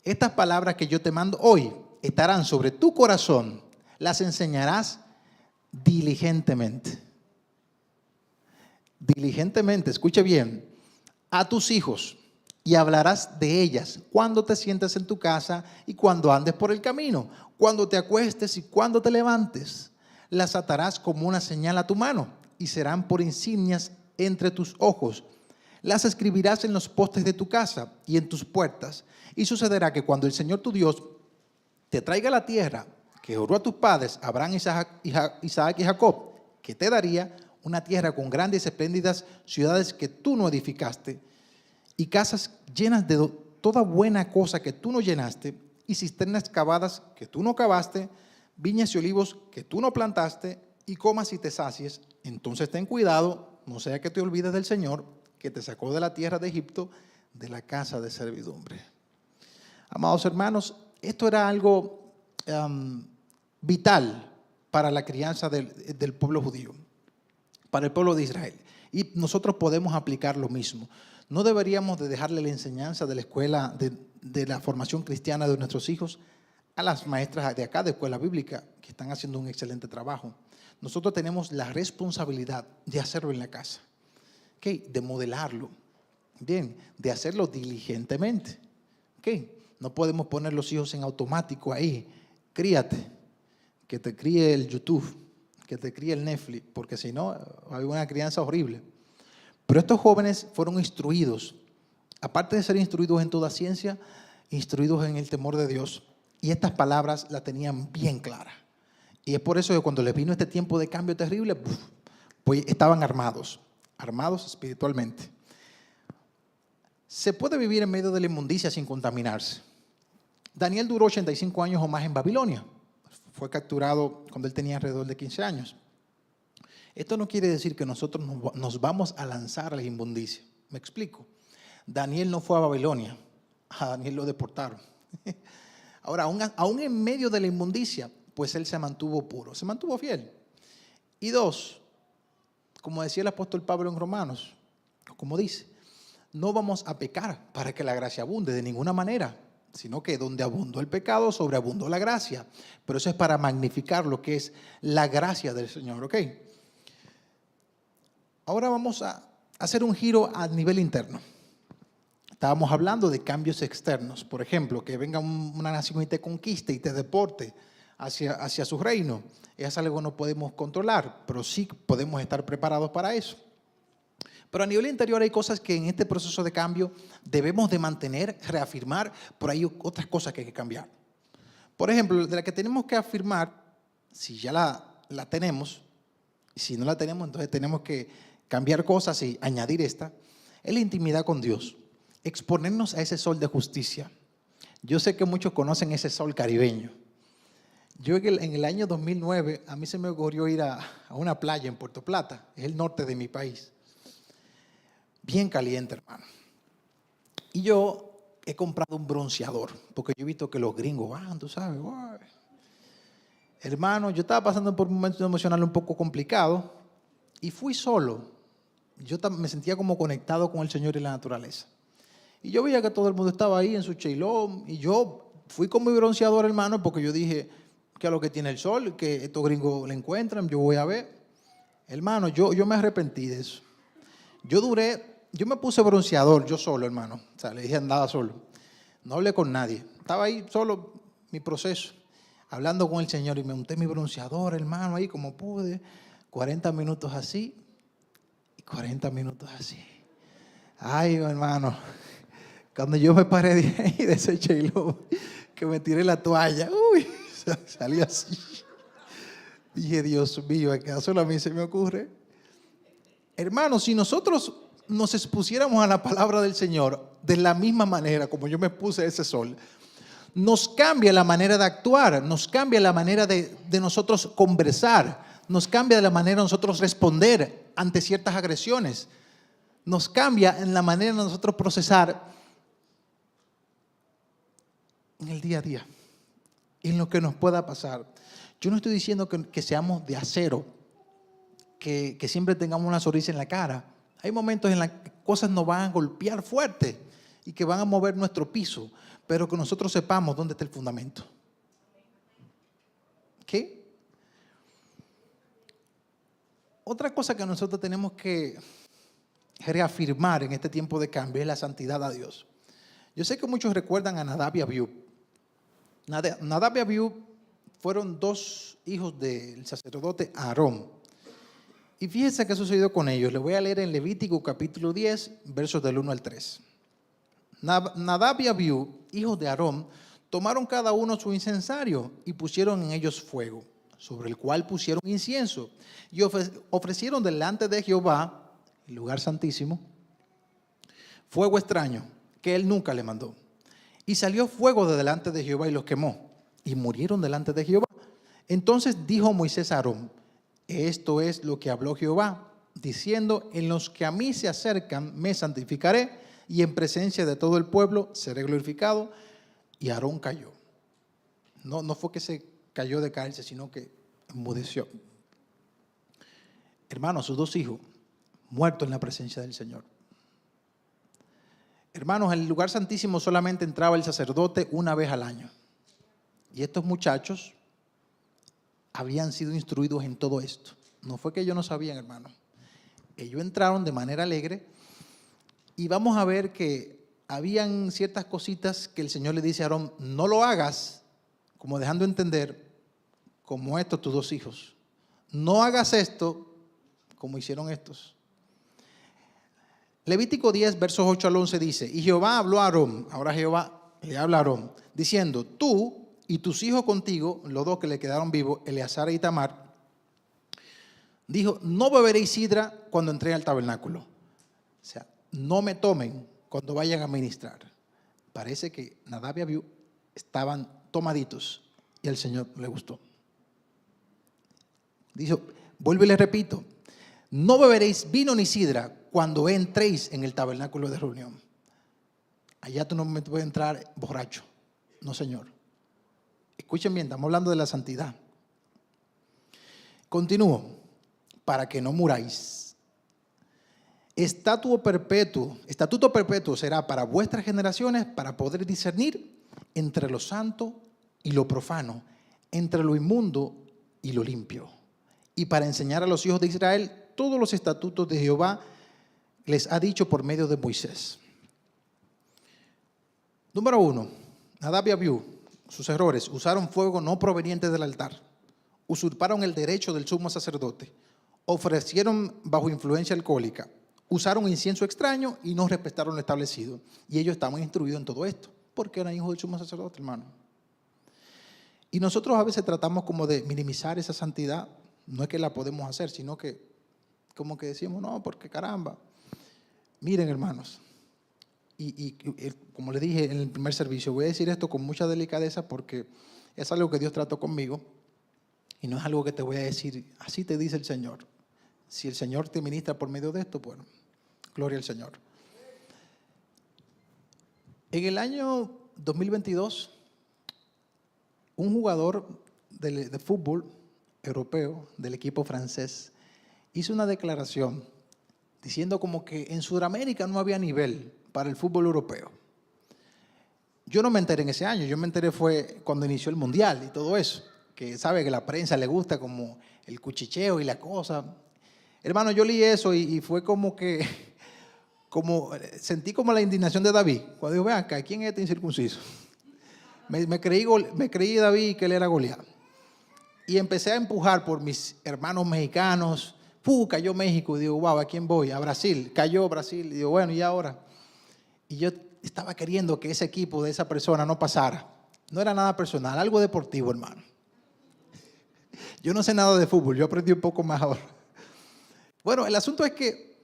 Estas palabras que yo te mando hoy estarán sobre tu corazón. Las enseñarás diligentemente. Diligentemente, escuche bien, a tus hijos. Y hablarás de ellas cuando te sientes en tu casa y cuando andes por el camino, cuando te acuestes y cuando te levantes. Las atarás como una señal a tu mano y serán por insignias entre tus ojos. Las escribirás en los postes de tu casa y en tus puertas. Y sucederá que cuando el Señor tu Dios te traiga a la tierra que juró a tus padres, Abraham, Isaac y Jacob, que te daría una tierra con grandes y espléndidas ciudades que tú no edificaste, y casas llenas de toda buena cosa que tú no llenaste, y cisternas cavadas que tú no cavaste, viñas y olivos que tú no plantaste, y comas y te sacies. Entonces ten cuidado, no sea que te olvides del Señor, que te sacó de la tierra de Egipto, de la casa de servidumbre. Amados hermanos, esto era algo vital para la crianza del pueblo judío, para el pueblo de Israel. Y nosotros podemos aplicar lo mismo. No deberíamos de dejarle la enseñanza de la escuela, de la formación cristiana de nuestros hijos a las maestras de acá, de escuela bíblica, que están haciendo un excelente trabajo. Nosotros tenemos la responsabilidad de hacerlo en la casa, ¿okay? De modelarlo, bien, de hacerlo diligentemente, ¿okay? No podemos poner los hijos en automático ahí, críate, que te críe el YouTube, que te críe el Netflix, porque si no, hay una crianza horrible. Pero estos jóvenes fueron instruidos, aparte de ser instruidos en toda ciencia, instruidos en el temor de Dios, y estas palabras las tenían bien claras. Y es por eso que cuando les vino este tiempo de cambio terrible, pues estaban armados espiritualmente. Se puede vivir en medio de la inmundicia sin contaminarse. Daniel duró 85 años o más en Babilonia. Fue capturado cuando él tenía alrededor de 15 años. Esto no quiere decir que nosotros nos vamos a lanzar a la inmundicia. Me explico. Daniel no fue a Babilonia. A Daniel lo deportaron. Ahora, aún en medio de la inmundicia, pues él se mantuvo puro, se mantuvo fiel. Y dos, como decía el apóstol Pablo en Romanos, como dice, no vamos a pecar para que la gracia abunde de ninguna manera, sino que donde abundó el pecado, sobreabundó la gracia. Pero eso es para magnificar lo que es la gracia del Señor, ¿ok? Ahora vamos a hacer un giro a nivel interno. Estábamos hablando de cambios externos. Por ejemplo, que venga una nación y te conquiste y te deporte hacia su reino. Es algo que no podemos controlar, pero sí podemos estar preparados para eso. Pero a nivel interior hay cosas que en este proceso de cambio debemos de mantener, reafirmar, pero hay otras cosas que hay que cambiar. Por ejemplo, de la que tenemos que afirmar, si ya la tenemos, y si no la tenemos, entonces tenemos que cambiar cosas y añadir esta, es la intimidad con Dios. Exponernos a ese sol de justicia. Yo sé que muchos conocen ese sol caribeño. Yo en el año 2009, a mí se me ocurrió ir a una playa en Puerto Plata, es el norte de mi país. Bien caliente, hermano. Y yo he comprado un bronceador, porque yo he visto que los gringos van, tú sabes. Wow. Hermano, yo estaba pasando por un momento emocional un poco complicado y fui solo. Yo me sentía como conectado con el Señor y la naturaleza. Y yo veía que todo el mundo estaba ahí en su cheilón. Y yo fui con mi bronceador, hermano, porque yo dije, ¿qué es lo que tiene el sol? Que estos gringos le encuentran, yo voy a ver. Hermano, yo me arrepentí de eso. Yo me puse bronceador, yo solo, hermano. O sea, le dije andaba solo. No hablé con nadie. Estaba ahí solo, mi proceso, hablando con el Señor. Y me unté mi bronceador, hermano, ahí como pude. 40 minutos así y 40 minutos así. Ay, hermano. Cuando yo me paré de ahí, de ese cheilón, que me tiré la toalla, uy, salí así. Dije, Dios mío, ¿acaso solo a mí se me ocurre? Hermanos, si nosotros nos expusiéramos a la palabra del Señor de la misma manera como yo me puse a ese sol, nos cambia la manera de actuar, nos cambia la manera de nosotros conversar, nos cambia la manera de nosotros responder ante ciertas agresiones, nos cambia en la manera de nosotros procesar en el día a día, en lo que nos pueda pasar. Yo no estoy diciendo que seamos de acero, que siempre tengamos una sonrisa en la cara. Hay momentos en los que cosas nos van a golpear fuerte y que van a mover nuestro piso, pero que nosotros sepamos dónde está el fundamento. ¿Qué? Otra cosa que nosotros tenemos que reafirmar en este tiempo de cambio es la santidad a Dios. Yo sé que muchos recuerdan a Nadab y Abiú. Nadab y Abiú fueron dos hijos del sacerdote Aarón. Y fíjense qué sucedió con ellos. Les voy a leer en Levítico capítulo 10, versos del 1 al 3. Nadab y Abiú, hijos de Aarón, tomaron cada uno su incensario y pusieron en ellos fuego. sobre el cual pusieron incienso y ofrecieron delante de Jehová, el lugar santísimo, fuego extraño que él nunca le mandó. Y salió fuego de delante de Jehová y los quemó, y murieron delante de Jehová. Entonces dijo Moisés a Aarón: esto es lo que habló Jehová, diciendo: en los que a mí se acercan me santificaré, y en presencia de todo el pueblo seré glorificado. Y Aarón cayó. No fue que se cayó de caerse, sino que enmudeció. Hermanos, sus 2 hijos muertos en la presencia del Señor. Hermanos, en el lugar santísimo solamente entraba el sacerdote una vez al año. Y estos muchachos habían sido instruidos en todo esto. No fue que ellos no sabían, hermanos. Ellos entraron de manera alegre y vamos a ver que habían ciertas cositas que el Señor le dice a Aarón: no lo hagas, como dejando entender, como estos tus 2 hijos. No hagas esto como hicieron estos. Levítico 10, versos 8 al 11 dice: y Jehová habló a Aarón, ahora Jehová le habla a Aarón, diciendo: tú y tus hijos contigo, los 2 que le quedaron vivos, Eleazar e Itamar, dijo: no beberéis sidra cuando entré al tabernáculo. O sea, no me tomen cuando vayan a ministrar. Parece que Nadab y Abiú estaban tomaditos y al Señor le gustó. Dijo, vuelvo y les repito: no beberéis vino ni sidra cuando entréis en el tabernáculo de reunión. Allá tú no me puedes entrar borracho. No, Señor. Escuchen bien, estamos hablando de la santidad. Continúo. Para que no muráis. Estatuto perpetuo será para vuestras generaciones, para poder discernir entre lo santo y lo profano, entre lo inmundo y lo limpio, y para enseñar a los hijos de Israel todos los estatutos de Jehová les ha dicho por medio de Moisés. Número 1, Nadab y Abiú, sus errores: usaron fuego no proveniente del altar, usurparon el derecho del sumo sacerdote, ofrecieron bajo influencia alcohólica, usaron incienso extraño y no respetaron lo establecido. Y ellos estaban instruidos en todo esto, porque eran hijos del sumo sacerdote, hermano. Y nosotros a veces tratamos como de minimizar esa santidad. No es que la podemos hacer, sino que como que decimos: no, porque caramba. Miren, hermanos, y como les dije en el primer servicio, voy a decir esto con mucha delicadeza porque es algo que Dios trató conmigo y no es algo que te voy a decir: así te dice el Señor. Si el Señor te ministra por medio de esto, bueno, gloria al Señor. En el año 2022, un jugador de fútbol europeo del equipo francés hizo una declaración diciendo como que en Sudamérica no había nivel para el fútbol europeo. Yo no me enteré en ese año, yo me enteré fue cuando inició el Mundial y todo eso, que sabe que la prensa le gusta como el cuchicheo y la cosa. Hermano, yo leí eso y fue como que, sentí como la indignación de David. Cuando dijo: vean acá, ¿quién es este incircunciso? Me creí David que él era Goliat. Y empecé a empujar por mis hermanos mexicanos. Cayó México y digo: wow, ¿a quién voy? A Brasil. Cayó Brasil. Y digo: bueno, ¿y ahora? Y yo estaba queriendo que ese equipo de esa persona no pasara. No era nada personal, algo deportivo, hermano. Yo no sé nada de fútbol, yo aprendí un poco más ahora. Bueno, el asunto es que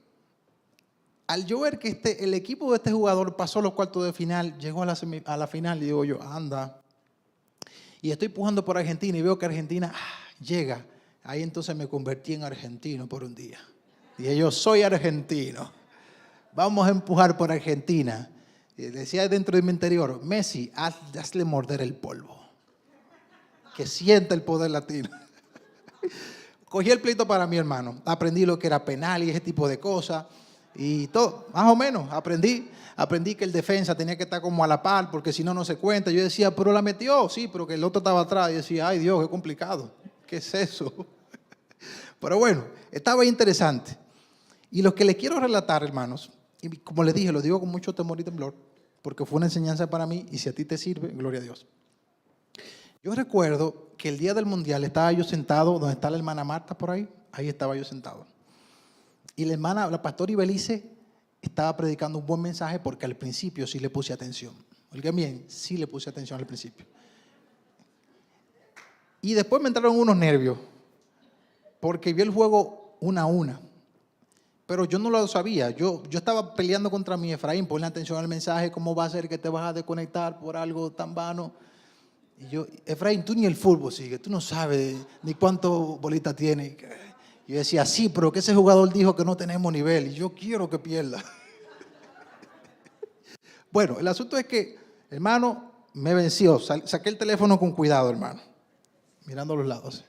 al yo ver que el equipo de este jugador pasó los cuartos de final, llegó a la final, y digo yo: anda. Y estoy empujando por Argentina y veo que Argentina llega. Ahí entonces me convertí en argentino por un día. Dije: yo soy argentino. Vamos a empujar por Argentina. Y decía dentro de mi interior: Messi, hazle morder el polvo. Que sienta el poder latino. Cogí el pleito para mi hermano. Aprendí lo que era penal y ese tipo de cosas. Y todo, más o menos, aprendí que el defensa tenía que estar como a la par, porque si no, no se cuenta. Yo decía: pero la metió, sí, pero que el otro estaba atrás. Y decía: ay Dios, qué complicado. ¿Qué es eso? Pero bueno, estaba interesante. Y lo que les quiero relatar, hermanos, y como les dije, lo digo con mucho temor y temblor, porque fue una enseñanza para mí, y si a ti te sirve, gloria a Dios. Yo recuerdo que el día del Mundial estaba yo sentado, donde está la hermana Marta por ahí estaba yo sentado. Y la pastora Ibelice estaba predicando un buen mensaje, porque al principio sí le puse atención. Oigan bien, sí le puse atención al principio. Y después me entraron unos nervios, porque vi el juego 1-1. Pero yo no lo sabía. Yo estaba peleando contra mi Efraín. Ponle atención al mensaje. ¿Cómo va a ser que te vas a desconectar por algo tan vano? Y yo, Efraín, tú ni el fútbol sigues. Tú no sabes ni cuánto bolita tiene. Yo decía, sí, pero que ese jugador dijo que no tenemos nivel. Y yo quiero que pierda. Bueno, el asunto es que, hermano, me venció. Saqué el teléfono con cuidado, hermano. Mirando a los lados.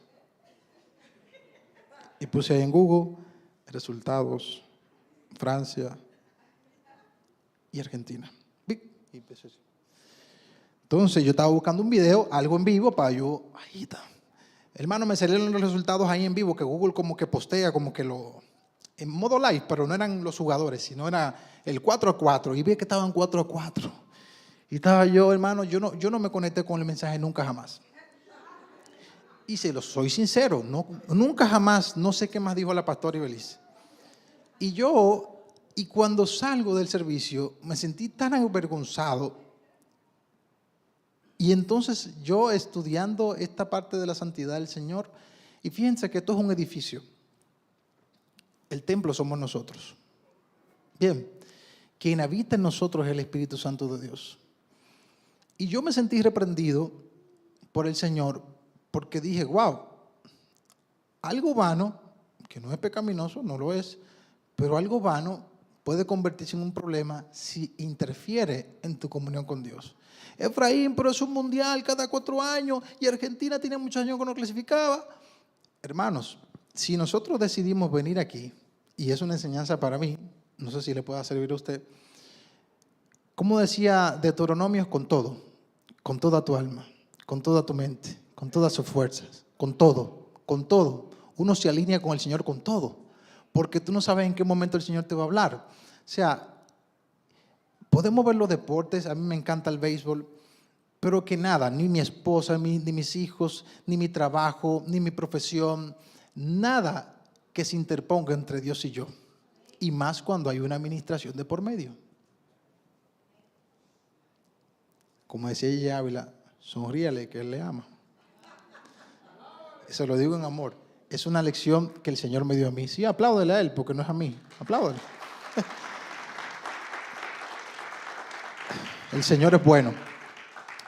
Y puse ahí en Google resultados, Francia y Argentina. Y empecé así. Entonces yo estaba buscando un video, algo en vivo para yo, ahí está. Hermano, me salieron los resultados ahí en vivo que Google como que postea, como que en modo live, pero no eran los jugadores, sino era el 4-4. Y vi que estaban 4-4. Y estaba yo, hermano, yo no me conecté con el mensaje nunca jamás. Y se lo soy sincero, nunca jamás, no sé qué más dijo la pastora Ibeliz. Y cuando salgo del servicio, me sentí tan avergonzado. Y entonces yo estudiando esta parte de la santidad del Señor, y fíjense que esto es un edificio. El templo somos nosotros. Bien, quien habita en nosotros es el Espíritu Santo de Dios. Y yo me sentí reprendido por el Señor, porque dije, wow, algo vano, que no es pecaminoso, no lo es, pero algo vano puede convertirse en un problema si interfiere en tu comunión con Dios. Efraín, pero es un mundial cada 4 años y Argentina tiene muchos años que no clasificaba. Hermanos, si nosotros decidimos venir aquí, y es una enseñanza para mí, no sé si le pueda servir a usted, como decía Deuteronomios, con todo, con toda tu alma, con toda tu mente, con todas sus fuerzas, con todo, con todo. Uno se alinea con el Señor con todo, porque tú no sabes en qué momento el Señor te va a hablar. O sea, podemos ver los deportes, a mí me encanta el béisbol, pero que nada, ni mi esposa, ni mis hijos, ni mi trabajo, ni mi profesión, nada que se interponga entre Dios y yo. Y más cuando hay una administración de por medio. Como decía ella Ávila, sonríale que Él le ama. Se lo digo en amor. Es una lección que el Señor me dio a mí. Sí, apláudele a Él, porque no es a mí. Apláudele. El Señor es bueno.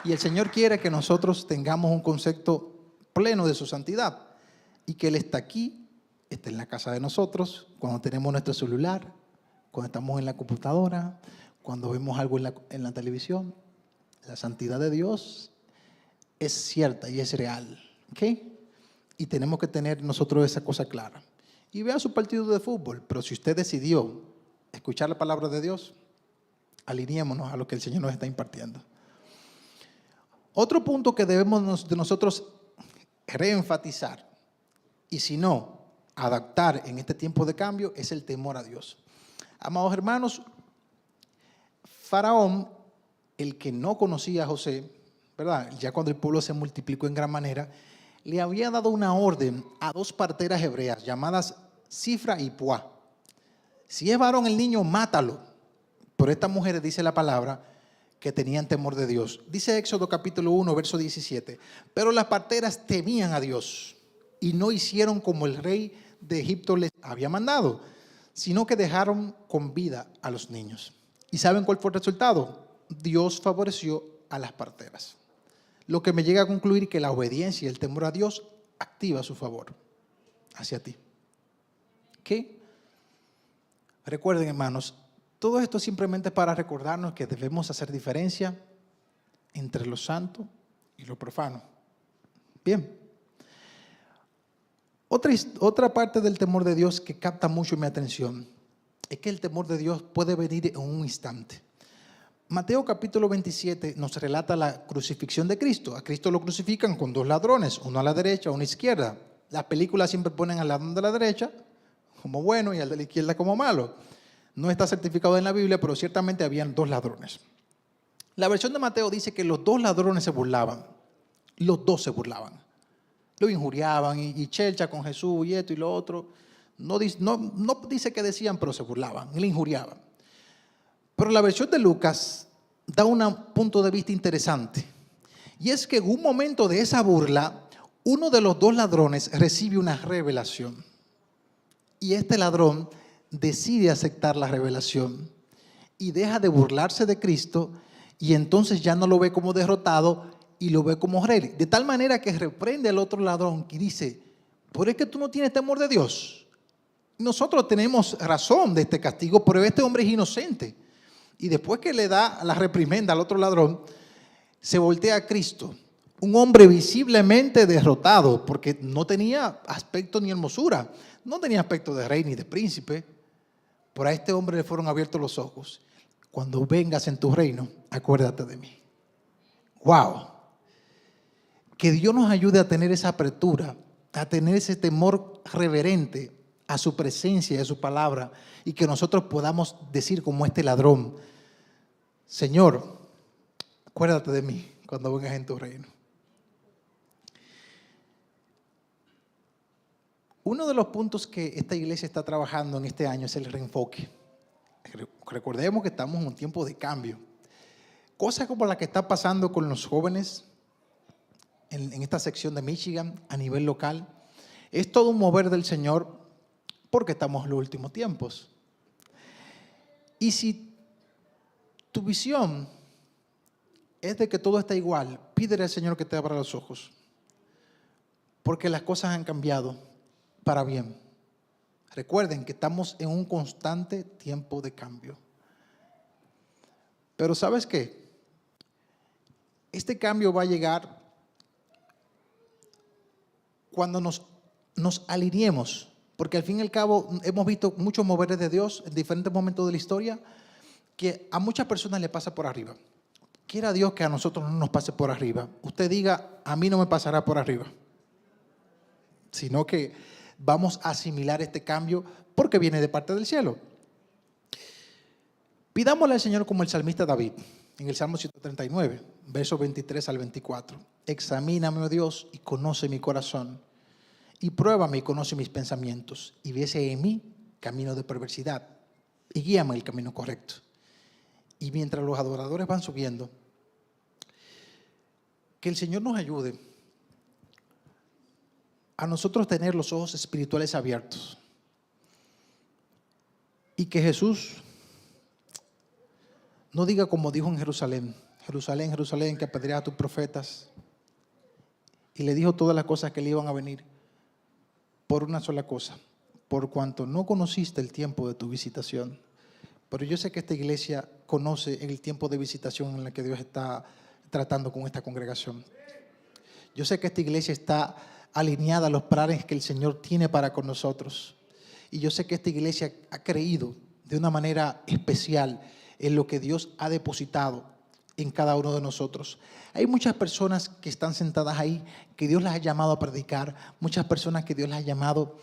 Y el Señor quiere que nosotros tengamos un concepto pleno de su santidad. Y que Él está aquí, está en la casa de nosotros, cuando tenemos nuestro celular, cuando estamos en la computadora, cuando vemos algo en la televisión. La santidad de Dios es cierta y es real. ¿Ok? Y tenemos que tener nosotros esa cosa clara. Y vea su partido de fútbol, pero si usted decidió escuchar la palabra de Dios, alineémonos a lo que el Señor nos está impartiendo. Otro punto que debemos de nosotros reenfatizar, y si no, adaptar en este tiempo de cambio, es el temor a Dios. Amados hermanos, Faraón, el que no conocía a José, ¿verdad? Ya cuando el pueblo se multiplicó en gran manera, le había dado una orden a 2 parteras hebreas llamadas Cifra y Puá. Si es varón el niño, mátalo. Pero estas mujeres, dice la palabra, que tenían temor de Dios. Dice Éxodo capítulo 1, verso 17. Pero las parteras temían a Dios y no hicieron como el rey de Egipto les había mandado, sino que dejaron con vida a los niños. ¿Y saben cuál fue el resultado? Dios favoreció a las parteras. Lo que me llega a concluir que la obediencia y el temor a Dios activa su favor hacia ti. ¿Qué? Recuerden, hermanos, todo esto simplemente para recordarnos que debemos hacer diferencia entre lo santo y lo profano. Bien. Otra parte del temor de Dios que capta mucho mi atención es que el temor de Dios puede venir en un instante. Mateo capítulo 27 nos relata la crucifixión de Cristo. A Cristo lo crucifican con 2 ladrones, uno a la derecha, uno a la izquierda. Las películas siempre ponen al ladrón de la derecha como bueno y al de la izquierda como malo. No está certificado en la Biblia, pero ciertamente habían 2 ladrones. La versión de Mateo dice que los 2 ladrones se burlaban. Los 2 se burlaban. Lo injuriaban y chelcha con Jesús y esto y lo otro. No dice que decían, pero se burlaban y le injuriaban. Pero la versión de Lucas da un punto de vista interesante. Y es que en un momento de esa burla, uno de los dos ladrones recibe una revelación y este ladrón decide aceptar la revelación y deja de burlarse de Cristo y entonces ya no lo ve como derrotado y lo ve como rey. De tal manera que reprende al otro ladrón y dice, ¿por es que tú no tienes temor de Dios? Nosotros tenemos razón de este castigo, pero este hombre es inocente. Y después que le da la reprimenda al otro ladrón, se voltea a Cristo, un hombre visiblemente derrotado, porque no tenía aspecto ni hermosura, no tenía aspecto de rey ni de príncipe. Por a este hombre le fueron abiertos los ojos. Cuando vengas en tu reino, acuérdate de mí. ¡Wow! Que Dios nos ayude a tener esa apertura, a tener ese temor reverente a su presencia y a su palabra, y que nosotros podamos decir como este ladrón, Señor, acuérdate de mí cuando vengas en tu reino. Uno de los puntos que esta iglesia está trabajando en este año es el reenfoque. Recordemos que estamos en un tiempo de cambio. Cosas como la que está pasando con los jóvenes en esta sección de Michigan a nivel local, es todo un mover del Señor porque estamos en los últimos tiempos. Y si tu visión es de que todo está igual, pídele al Señor que te abra los ojos, porque las cosas han cambiado para bien. Recuerden que estamos en un constante tiempo de cambio. Pero ¿sabes qué? Este cambio va a llegar cuando nos alineemos, porque al fin y al cabo hemos visto muchos moveres de Dios en diferentes momentos de la historia que a muchas personas le pasa por arriba. Quiera Dios que a nosotros no nos pase por arriba. Usted diga, a mí no me pasará por arriba, sino que vamos a asimilar este cambio porque viene de parte del cielo. Pidámosle al Señor como el salmista David, en el Salmo 139, versos 23 al 24. Examíname, oh Dios, y conoce mi corazón, y pruébame y conoce mis pensamientos, y viese en mí camino de perversidad, y guíame el camino correcto. Y mientras los adoradores van subiendo, que el Señor nos ayude a nosotros tener los ojos espirituales abiertos, y que Jesús no diga como dijo en Jerusalén, Jerusalén, Jerusalén, que apedreas a tus profetas, y le dijo todas las cosas que le iban a venir por una sola cosa, por cuanto no conociste el tiempo de tu visitación. Pero yo sé que esta iglesia conoce el tiempo de visitación en el que Dios está tratando con esta congregación. Yo sé que esta iglesia está alineada a los planes que el Señor tiene para con nosotros. Y yo sé que esta iglesia ha creído de una manera especial en lo que Dios ha depositado en cada uno de nosotros. Hay muchas personas que están sentadas ahí, que Dios las ha llamado a predicar, muchas personas que Dios las ha llamado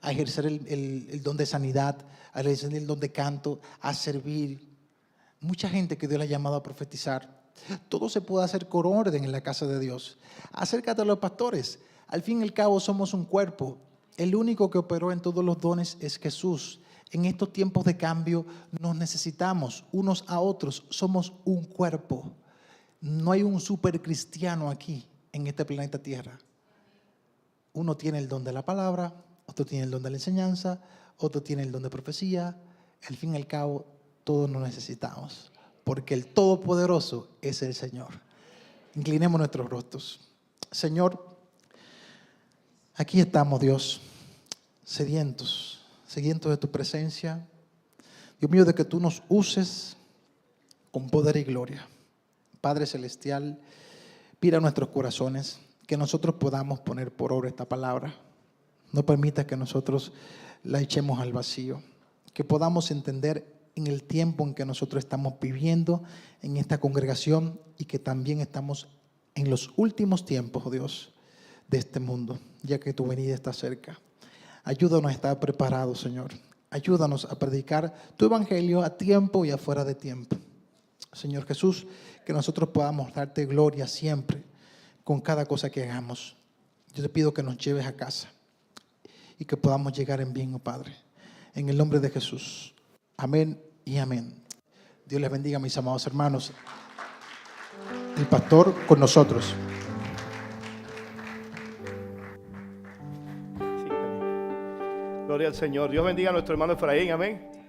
a ejercer el don de sanidad, a ejercer el don de canto, a servir. Mucha gente que Dios la ha llamado a profetizar. Todo se puede hacer con orden en la casa de Dios. Acércate a los pastores. Al fin y al cabo somos un cuerpo. El único que operó en todos los dones es Jesús. En estos tiempos de cambio nos necesitamos unos a otros. Somos un cuerpo. No hay un super cristiano aquí en este planeta Tierra. Uno tiene el don de la palabra, otro tiene el don de la enseñanza, otro tiene el don de profecía. Al fin y al cabo, todos nos necesitamos, porque el Todopoderoso es el Señor. Inclinemos nuestros rostros. Señor, aquí estamos, Dios, sedientos de tu presencia. Dios mío, de que tú nos uses con poder y gloria. Padre Celestial, mira nuestros corazones, que nosotros podamos poner por obra esta palabra. No permita que nosotros la echemos al vacío, que podamos entender en el tiempo en que nosotros estamos viviendo en esta congregación y que también estamos en los últimos tiempos, oh Dios, de este mundo, ya que tu venida está cerca. Ayúdanos a estar preparados, Señor. Ayúdanos a predicar tu evangelio a tiempo y afuera de tiempo. Señor Jesús, que nosotros podamos darte gloria siempre con cada cosa que hagamos. Yo te pido que nos lleves a casa y que podamos llegar en bien, oh Padre. En el nombre de Jesús. Amén y amén. Dios les bendiga, mis amados hermanos. El pastor con nosotros. Gloria al Señor. Dios bendiga a nuestro hermano Efraín, amén.